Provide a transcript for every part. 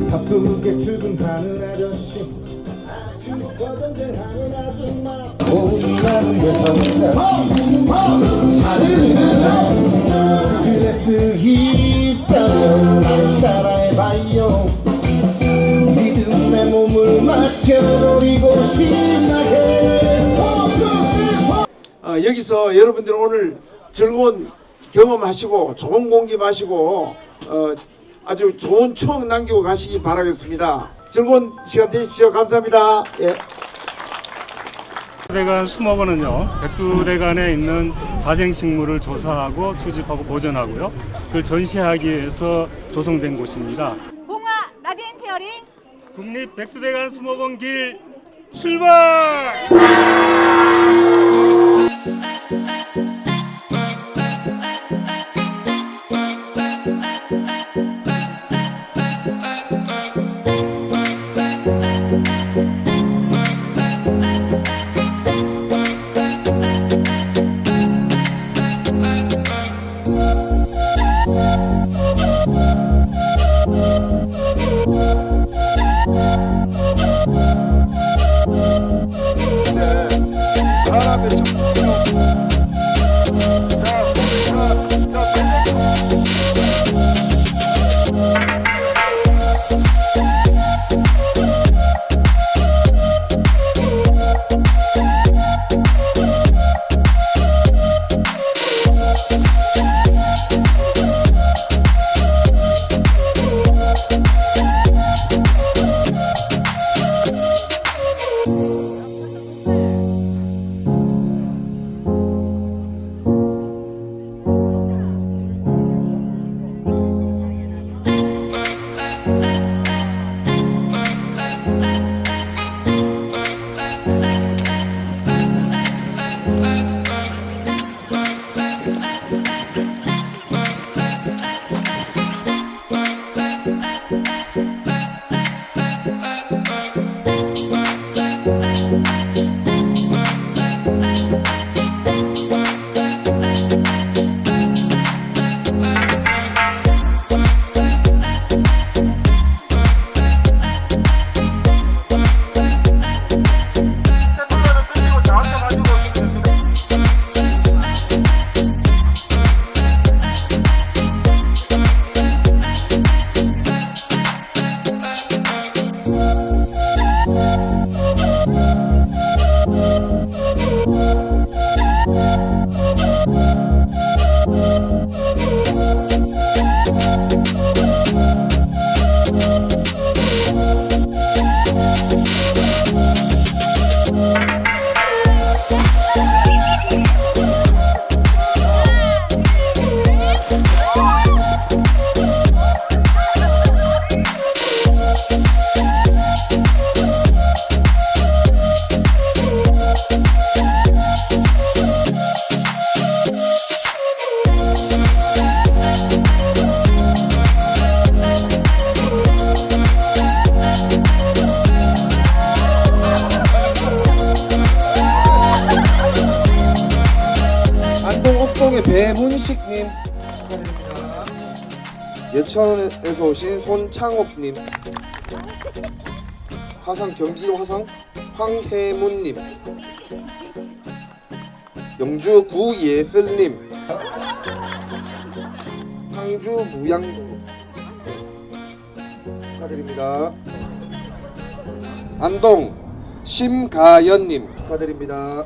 바쁘게 출근하는 아저씨, 아침부터 전쟁하는 아줌마, 오늘은 왜 스트레스 있다면 날 따라해봐요. 믿음의 몸을 맡겨버리고 신나게. 여기서 여러분들 오늘 즐거운 경험하시고 좋은 공기 마시고 아주 좋은 추억 남기고 가시기 바라겠습니다. 즐거운 시간 되십시오. 감사합니다. 예. 백두대간 수목원은요, 백두대간에 있는 자생식물을 조사하고 수집하고 보존하고요, 그걸 전시하기 위해서 조성된 곳입니다. 봉화 라디오 페어링 국립 백두대간 수목원 길 출발! 옥동의 배문식님 축하드립니다. 예천에서 오신 손창업님, 화성 경기도 화성 황혜문님, 영주 구예슬님, 상주 무양동 축하드립니다. 안동 심가연님 축하드립니다.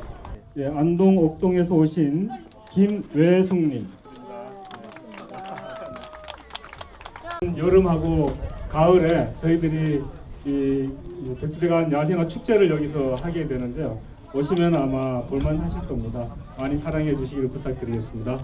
예, 안동 옥동에서 오신 김외숙님, 여름하고 가을에 저희들이 이 백두대간 야생화 축제를 여기서 하게 되는데요. 오시면 아마 볼만하실 겁니다. 많이 사랑해 주시기를 부탁드리겠습니다.